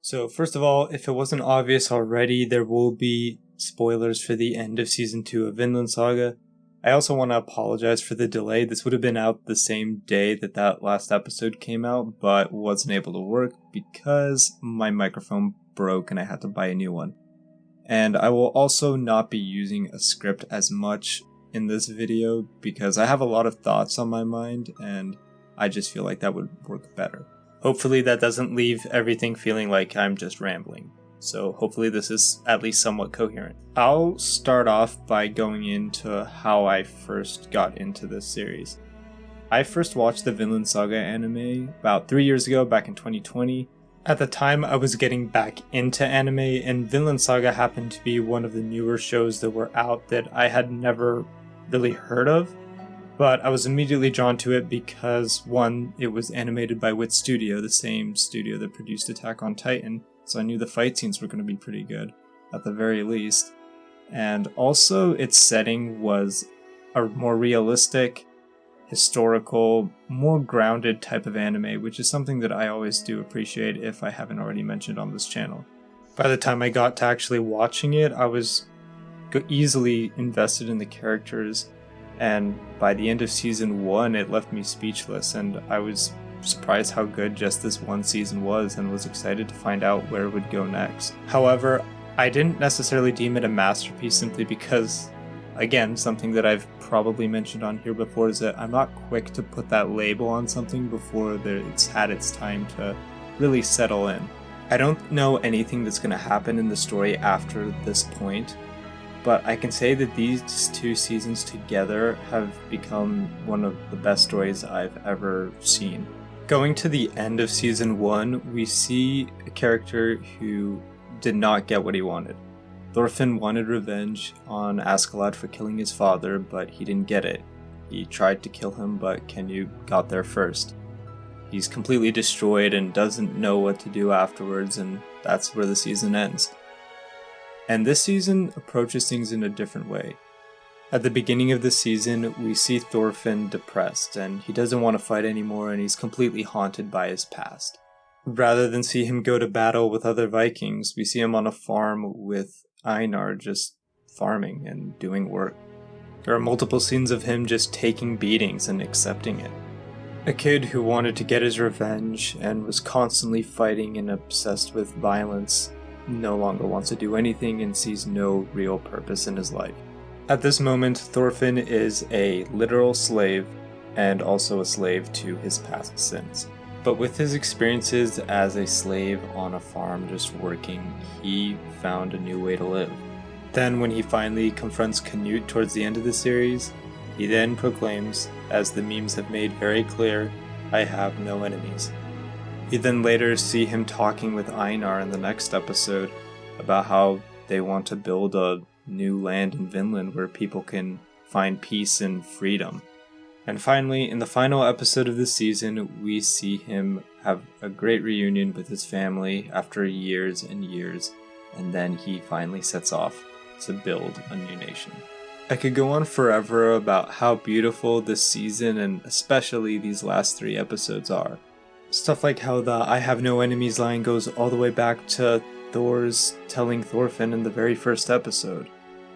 So first of all, if it wasn't obvious already, there will be spoilers for the end of Season 2 of Vinland Saga. I also want to apologize for the delay. This would have been out the same day that last episode came out, but wasn't able to work because my microphone broke and I had to buy a new one. And I will also not be using a script as much in this video because I have a lot of thoughts on my mind and I just feel like that would work better. Hopefully that doesn't leave everything feeling like I'm just rambling. So hopefully this is at least somewhat coherent. I'll start off by going into how I first got into this series. I first watched the Vinland Saga anime about 3 years ago, back in 2020. At the time I was getting back into anime, and Vinland Saga happened to be one of the newer shows that were out that I had never really heard of. But I was immediately drawn to it because, one, it was animated by Wit Studio, the same studio that produced Attack on Titan, so I knew the fight scenes were going to be pretty good, at the very least. And also, its setting was a more realistic, historical, more grounded type of anime, which is something that I always do appreciate if I haven't already mentioned on this channel. By the time I got to actually watching it, I was easily invested in the characters, and by the end of season 1 it left me speechless, and I was surprised how good just this one season was and was excited to find out where it would go next. However, I didn't necessarily deem it a masterpiece simply because, again, something that I've probably mentioned on here before is that I'm not quick to put that label on something before it's had its time to really settle in. I don't know anything that's going to happen in the story after this point, but I can say that these 2 seasons together have become one of the best stories I've ever seen. Going to the end of season 1, we see a character who did not get what he wanted. Thorfinn wanted revenge on Askeladd for killing his father, but he didn't get it. He tried to kill him, but Kenyu got there first. He's completely destroyed and doesn't know what to do afterwards, and that's where the season ends. And this season approaches things in a different way. At the beginning of the season, we see Thorfinn depressed, and he doesn't want to fight anymore, and he's completely haunted by his past. Rather than see him go to battle with other Vikings, we see him on a farm with Einar just farming and doing work. There are multiple scenes of him just taking beatings and accepting it. A kid who wanted to get his revenge and was constantly fighting and obsessed with violence no longer wants to do anything and sees no real purpose in his life. At this moment, Thorfinn is a literal slave and also a slave to his past sins. But with his experiences as a slave on a farm just working, he found a new way to live. Then when he finally confronts Canute towards the end of the series, he then proclaims, as the memes have made very clear, "I have no enemies." We then later see him talking with Einar in the next episode about how they want to build a new land in Vinland where people can find peace and freedom. And finally, in the final episode of the season, we see him have a great reunion with his family after years and years, and then he finally sets off to build a new nation. I could go on forever about how beautiful this season and especially these last 3 episodes are. Stuff like how the "I have no enemies" line goes all the way back to Thor's telling Thorfinn in the very first episode.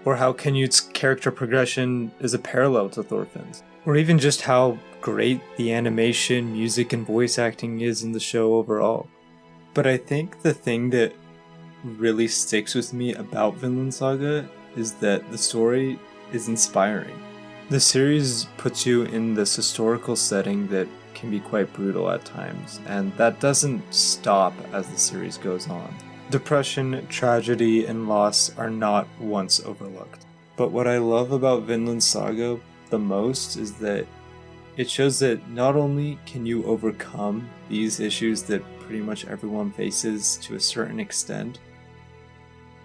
Or how Canute's character progression is a parallel to Thorfinn's. Or even just how great the animation, music, and voice acting is in the show overall. But I think the thing that really sticks with me about Vinland Saga is that the story is inspiring. The series puts you in this historical setting that can be quite brutal at times, and that doesn't stop as the series goes on. Depression, tragedy, and loss are not once overlooked. But what I love about Vinland Saga the most is that it shows that not only can you overcome these issues that pretty much everyone faces to a certain extent,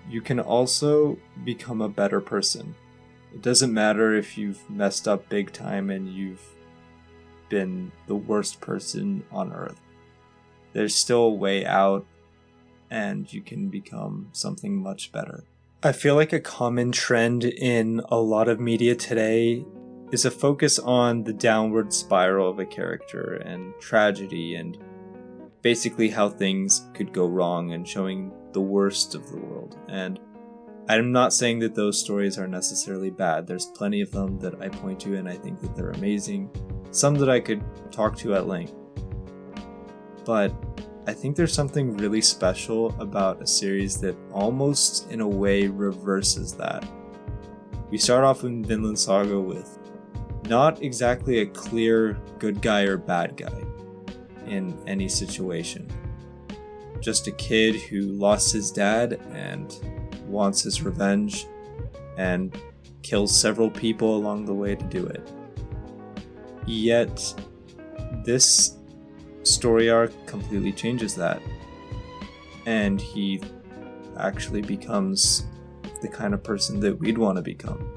you can also become a better person. It doesn't matter if you've messed up big time and you've been the worst person on earth. There's still a way out, and you can become something much better. I feel like a common trend in a lot of media today is a focus on the downward spiral of a character and tragedy and basically how things could go wrong and showing the worst of the world. And I'm not saying that those stories are necessarily bad. There's plenty of them that I point to and I think that they're amazing. Some that I could talk to at length. But I think there's something really special about a series that almost in a way reverses that. We start off in Vinland Saga with not exactly a clear good guy or bad guy in any situation. Just a kid who lost his dad and wants his revenge and kills several people along the way to do it. Yet, this story arc completely changes that, and he actually becomes the kind of person that we'd want to become.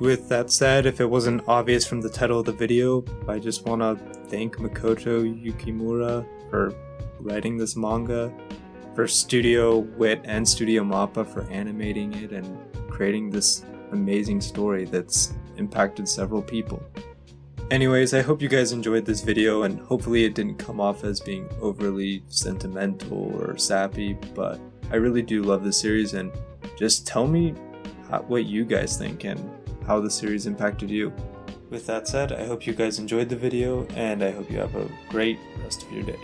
With that said, if it wasn't obvious from the title of the video, I just want to thank Makoto Yukimura for writing this manga, for Studio Wit and Studio Mappa for animating it and creating this amazing story that's impacted several people. Anyways, I hope you guys enjoyed this video, and hopefully it didn't come off as being overly sentimental or sappy, but I really do love this series, and just tell me what you guys think and how the series impacted you. With that said, I hope you guys enjoyed the video, and I hope you have a great rest of your day.